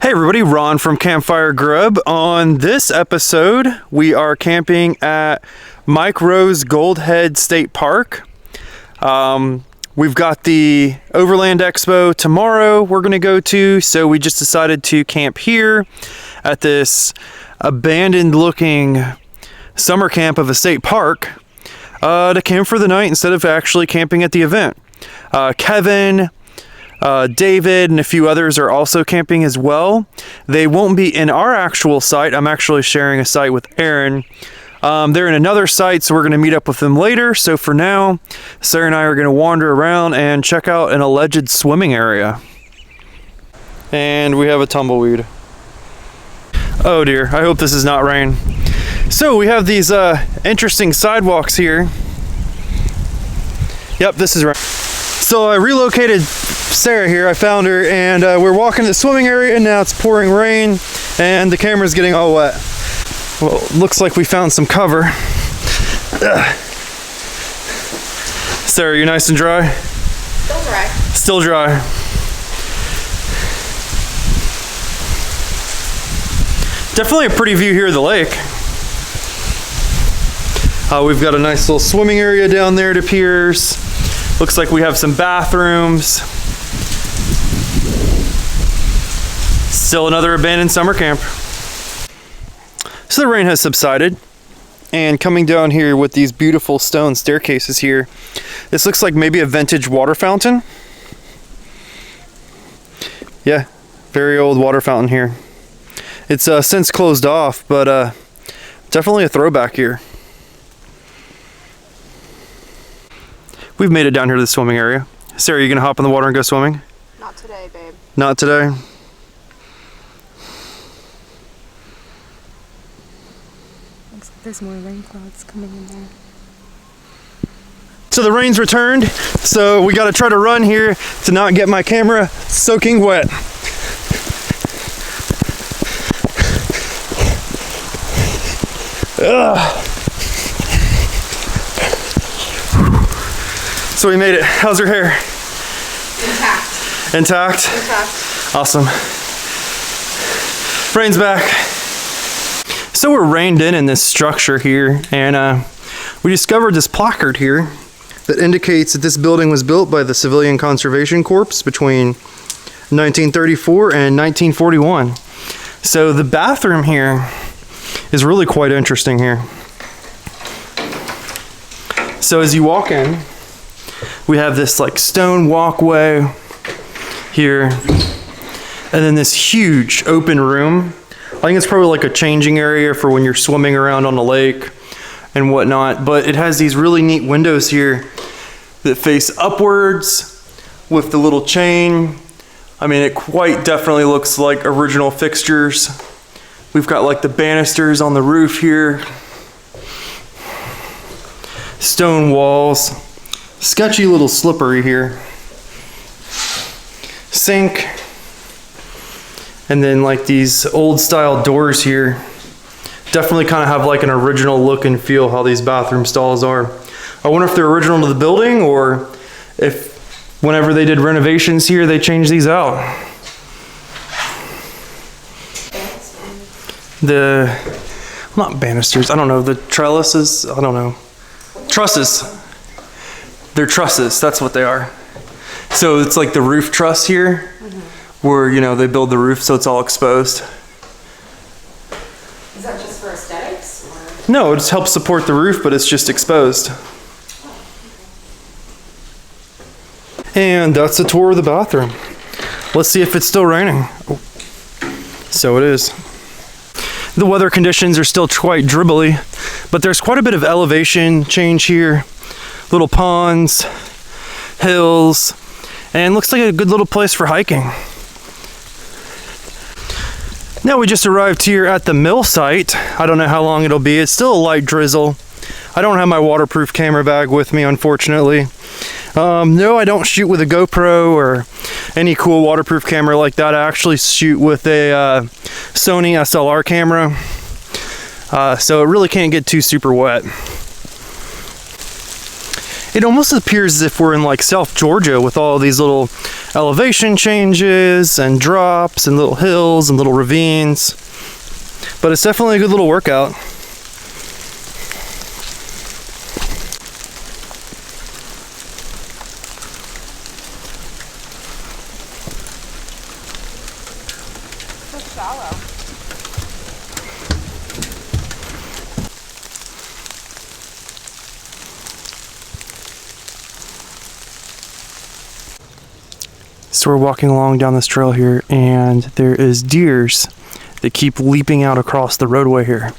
Hey everybody, Ron from CampFire Grub. On this episode, we are camping at Mike Roess Goldhead State Park. We've got the Overland Expo tomorrow we're going to go to, so we just decided to camp here at this abandoned looking summer camp of a state park to camp for the night instead of actually camping at the event. Kevin, David, and a few others are also camping as well. They won't be in our actual site. I'm actually sharing a site with Aaron. They're in another site, so we're going to meet up with them later. So for now, Sarah and I are going to wander around and check out an alleged swimming area. And we have a tumbleweed. Oh dear, I hope this is not rain. So we have these interesting sidewalks here. Yep, this is rain. So I relocated Sarah here, I found her, and we're walking to the swimming area, and now it's pouring rain, and the camera's getting all wet. Well, looks like we found some cover. Ugh. Sarah, you nice and dry? Still dry. Still dry. Definitely a pretty view here of the lake. We've got a nice little swimming area down there, it appears. Looks like we have some bathrooms. Still another abandoned summer camp. So the rain has subsided, and coming down here with these beautiful stone staircases here, this looks like maybe a vintage water fountain. Yeah, very old water fountain here. It's since closed off, but definitely a throwback here. We've made it down here to the swimming area. Sarah, you gonna hop in the water and go swimming? Not today, babe. Not today? Looks like there's more rain clouds coming in there. So the rain's returned, so we gotta try to run here to not get my camera soaking wet. Ugh. So we made it. How's your hair? Intact. Intact? Intact. Awesome. Rain's back. So we're reined in this structure here, and we discovered this placard here that indicates that this building was built by the Civilian Conservation Corps between 1934 and 1941. So the bathroom here is really quite interesting here. So as you walk in, we have this like stone walkway here, and then this huge open room. I think it's probably like a changing area for when you're swimming around on the lake and whatnot, but it has these really neat windows here that face upwards with the little chain. I mean, it quite definitely looks like original fixtures. We've got like the banisters on the roof here, stone walls. Sketchy little slippery here. Sink. And then like these old style doors here. Definitely kind of have like an original look and feel how these bathroom stalls are. I wonder if they're original to the building or if whenever they did renovations here, they changed these out. Not banisters, I don't know, the trellises, I don't know. Trusses. They're trusses, that's what they are. So it's like the roof truss here, where, you know, they build the roof so it's all exposed. Is that just for aesthetics? Or? No, it just helps support the roof, but it's just exposed. And that's a tour of the bathroom. Let's see if it's still raining. Oh. So it is. The weather conditions are still quite dribbly, but there's quite a bit of elevation change here. Little ponds, hills, and looks like a good little place for hiking. Now we just arrived here at the mill site. I don't know how long it'll be. It's still a light drizzle. I don't have my waterproof camera bag with me, unfortunately. No, I don't shoot with a GoPro or any cool waterproof camera like that. I actually shoot with a Sony SLR camera. So it really can't get too super wet. It almost appears as if we're in like South Georgia with all these little elevation changes and drops and little hills and little ravines. But it's definitely a good little workout. So shallow. So we're walking along down this trail here, and there is deers that keep leaping out across the roadway here.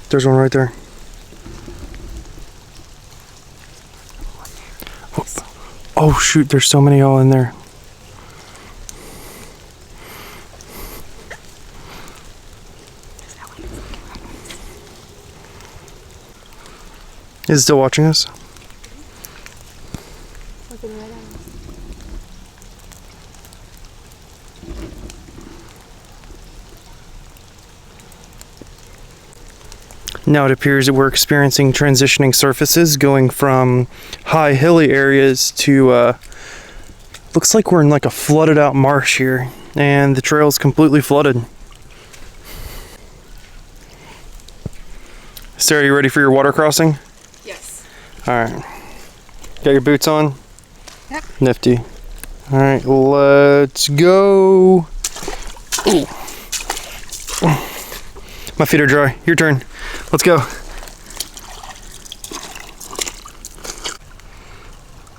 There's one right there. Oh shoot, there's so many all in there. Is it still watching us? Looking right at us. Now it appears that we're experiencing transitioning surfaces going from high hilly areas to looks like we're in like a flooded out marsh here, and the trail's completely flooded. Sarah, you ready for your water crossing? Yes. Alright. Got your boots on? Yep. Nifty. Alright, let's go. Ooh. My feet are dry. Your turn. Let's go.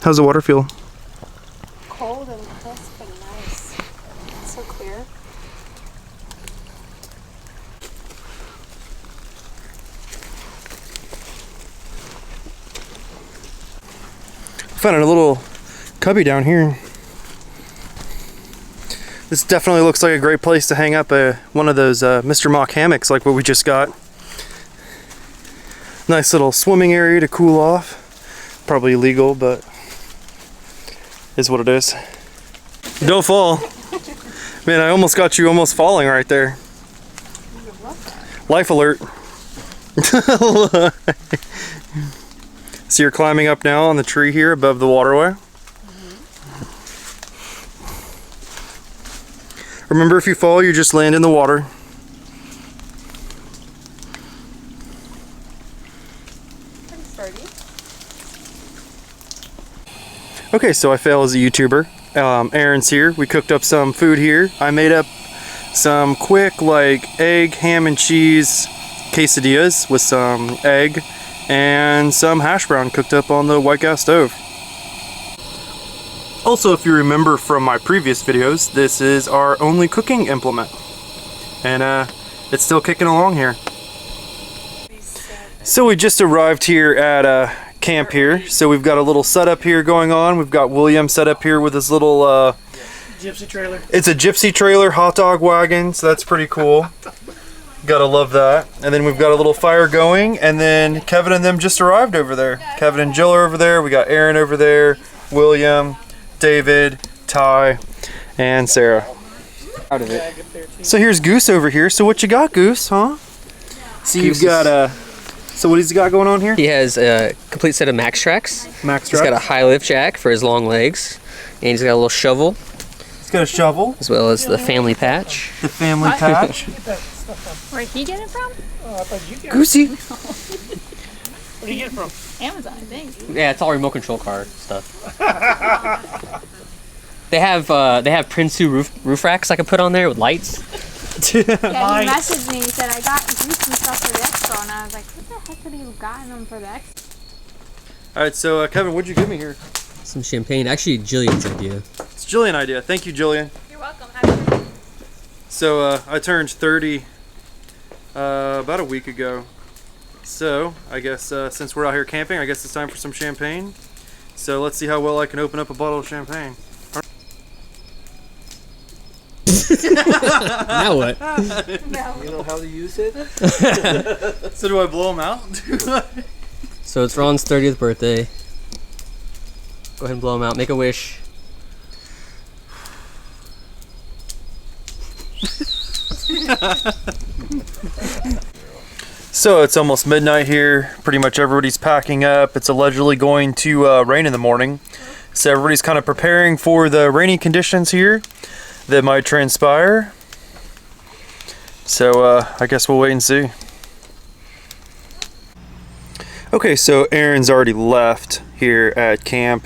How's the water feel? Cold and crisp and nice. It's so clear. Found a little cubby down here. This definitely looks like a great place to hang up one of those Mr. Mock hammocks like what we just got. Nice little swimming area to cool off. Probably illegal, but is what it is. Don't fall. Man, I almost got you almost falling right there. Life alert. So you're climbing up now on the tree here above the waterway. Remember, if you fall, you just land in the water. Pretty sturdy. Okay, so I fail as a YouTuber. Aaron's here. We cooked up some food here. I made up some quick, like, egg, ham, and cheese quesadillas with some egg and some hash brown cooked up on the white gas stove. Also, if you remember from my previous videos, this is our only cooking implement. And it's still kicking along here. So we just arrived here at camp here. So we've got a little setup here going on. We've got William set up here with his little gypsy trailer. It's a gypsy trailer hot dog wagon, so that's pretty cool. Gotta love that. And then we've got a little fire going, and then Kevin and them just arrived over there. Kevin and Jill are over there. We got Aaron over there, William, David, Ty, and Sarah. Out of it. So here's Goose over here. So what you got, Goose, huh? So you've got so what he's got going on here? He has a complete set of Max Tracks. Max He's got a high lift jack for his long legs, and he's got a little shovel, He's got a shovel. as well as the family patch. The family patch. Where'd he get it from? Oh, I thought you got it. Goosey. Where do you get it from? Amazon, I think. Yeah, it's all remote control car stuff. They have Prinsu roof racks I can put on there with lights. Yeah, he messaged me. He said, I got juice and stuff for the expo. And I was like, what the heck could he have gotten them for the expo? Alright, so Kevin, what'd you give me here? Some champagne. Actually, Jillian's idea. It's Jillian idea. Thank you, Jillian. You're welcome. Have a good day. So I turned 30 about a week ago. So I guess since we're out here camping, I guess it's time for some champagne. So let's see how well I can open up a bottle of champagne. Now what? You know how to use it? So do I blow them out? So it's Ron's 30th birthday. Go ahead and blow him out. Make a wish. So it's almost midnight here. Pretty much everybody's packing up. It's allegedly going to rain in the morning. So everybody's kind of preparing for the rainy conditions here that might transpire. So I guess we'll wait and see. Okay, so Aaron's already left here at camp.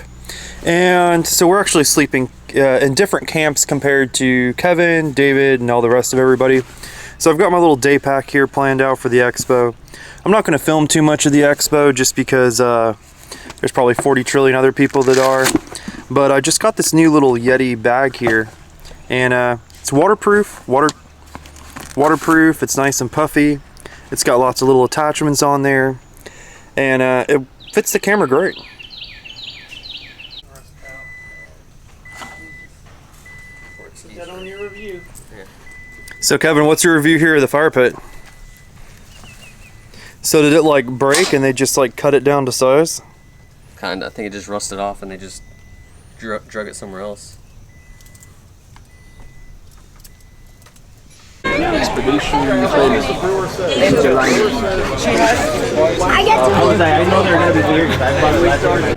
And so we're actually sleeping in different camps compared to Kevin, David, and all the rest of everybody. So I've got my little day pack here planned out for the expo. I'm not going to film too much of the expo just because there's probably 40 trillion other people that are. But I just got this new little Yeti bag here, and it's waterproof. Waterproof. It's nice and puffy. It's got lots of little attachments on there, and it fits the camera great. Is that on your review? So Kevin, what's your review here of the fire pit? So did it like break and they just like cut it down to size? Kinda. I think it just rusted off and they just drug it somewhere else. Expedition I get to I know they're gonna be weird because I bought it last year.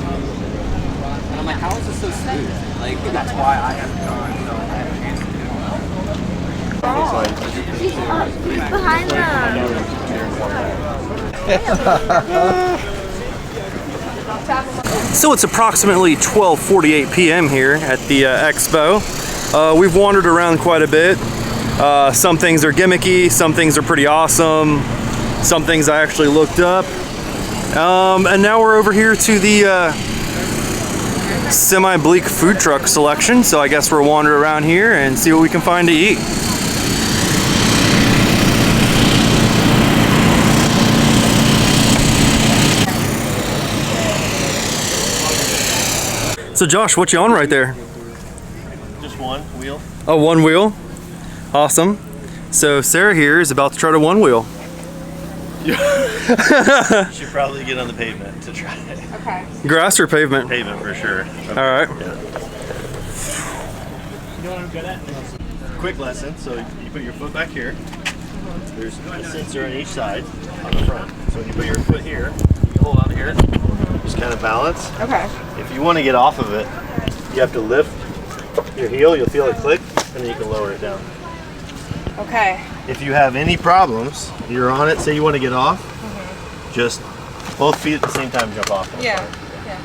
And I'm like, how is this so smooth? Like, That's why I haven't gone. behind So it's approximately 12:48 p.m. here at the expo. We've wandered around quite a bit. Some things are gimmicky, some things are pretty awesome, some things I actually looked up. And now we're over here to the semi-bleak food truck selection, so I guess we'll wander around here and see what we can find to eat. So Josh, what you on right there? Just one wheel. Oh, one wheel? Awesome. So Sarah here is about to try to one wheel. Should probably get on the pavement to try it. Okay. Grass or pavement? Pavement for sure. All right. Yeah. You know what I'm good at? Quick lesson. So you put your foot back here. There's a sensor on each side on the front. So when you put your foot here, you hold on here, just kind of balance. Okay. If you want to get off of it, you have to lift your heel. You'll feel it click, and then you can lower it down. Okay. If you have any problems, you're on it, say you want to get off, just both feet at the same time jump off. Yeah.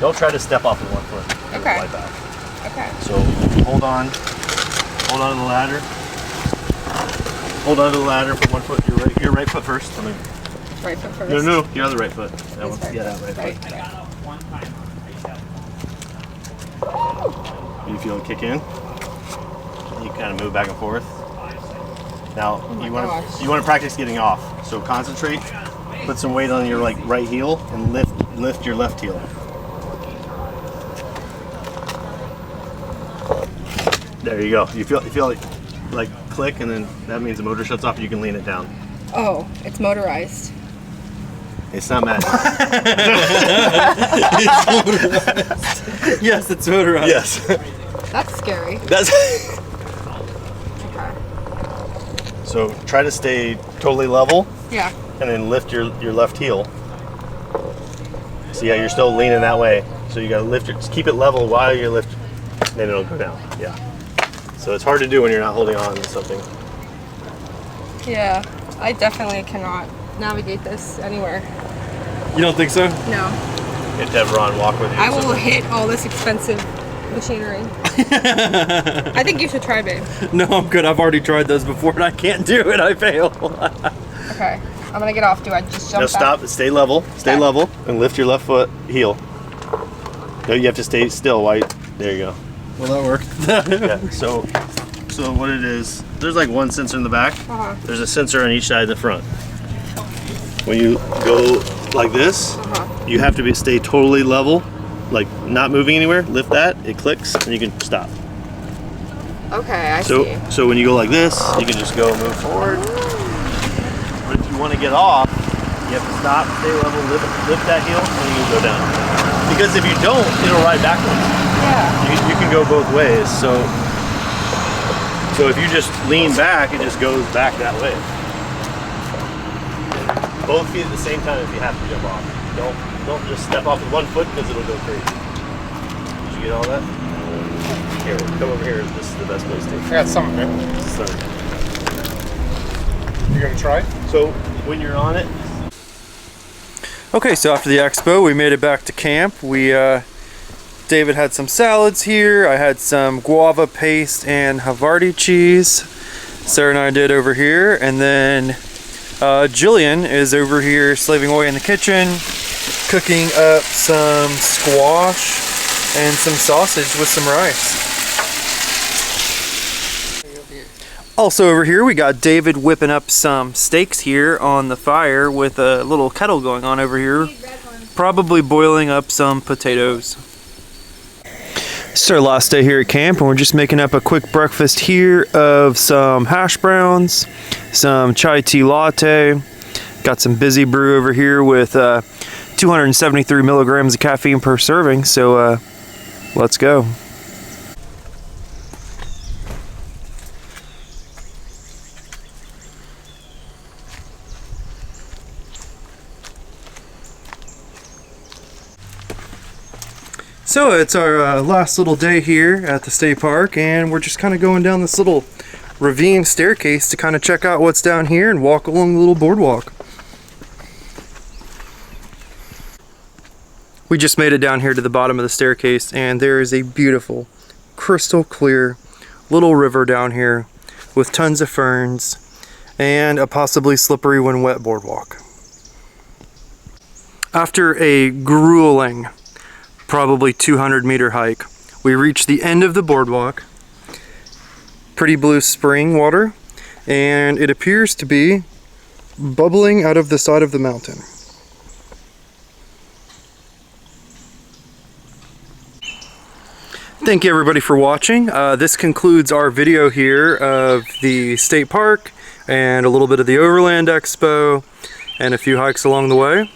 Don't try to step off with one foot. It'll Okay. fly back. Okay. So hold on to the ladder. Hold on to the ladder, put one foot, your right foot first. I mean, Right foot first. no, your other right foot. That one. right Yeah, that foot. right foot. You feel it kick in. You kind of move back and forth. Now you want to practice getting off. So concentrate. Put some weight on your right heel and lift your left heel. There you go. You feel it like click, and then that means the motor shuts off. And you can lean it down. Oh, it's motorized. It's not magic. Yes, it's motorized. Yes. That's scary. That's. Okay. So try to stay totally level, Yeah. and then lift your left heel. So yeah, you're still leaning that way. So you gotta lift just keep it level while you lift, then it'll go down. Yeah. So it's hard to do when you're not holding on to something. Yeah. I definitely cannot navigate this anywhere. You don't think so? No. You have to have Ron walk with you. I will hit all this expensive machinery. I think you should try, babe. No, I'm good. I've already tried those before and I can't do it. I fail. Okay. I'm gonna get off. Do I just jump No, back? stop. Stay level. Stay Okay. level, and lift your left foot heel. No, you have to stay still. There you go. Will that work? Yeah. So what it is? There's like one sensor in the back. Uh-huh. There's a sensor on each side of the front. When you go like this, you have to stay totally level, like not moving anywhere. Lift that, it clicks, and you can stop. Okay, I see. So when you go like this, you can just go move forward. But if you want to get off, you have to stop, stay level, lift that heel, and you can go down. Because if you don't, it'll ride backwards. Yeah. You can go both ways. So if you just lean back, it just goes back that way. Both feet at the same time if you have to jump off. Don't just step off with one foot because it'll go crazy. Did you get all that? Here, come over here. This is the best place to. I got some of it. So, You gonna try? so when you're on it, Okay, so after the expo, we made it back to camp. David had some salads here. I had some guava paste and Havarti cheese. Sarah and I did over here, and then Jillian is over here slaving away in the kitchen, cooking up some squash and some sausage with some rice. Also over here we got David whipping up some steaks here on the fire with a little kettle going on over here, probably boiling up some potatoes. It's our last day here at camp, and we're just making up a quick breakfast here of some hash browns, some chai tea latte, got some busy brew over here with 273 milligrams of caffeine per serving, so let's go. So it's our last little day here at the state park, and we're just kind of going down this little ravine staircase to kind of check out what's down here and walk along the little boardwalk. We just made it down here to the bottom of the staircase, and there is a beautiful, crystal clear little river down here with tons of ferns and a possibly slippery when wet boardwalk. After a grueling probably 200-meter hike, we reached the end of the boardwalk. Pretty blue spring water, and it appears to be bubbling out of the side of the mountain. Thank you everybody for watching. This concludes our video here of the state park and a little bit of the Overland Expo and a few hikes along the way.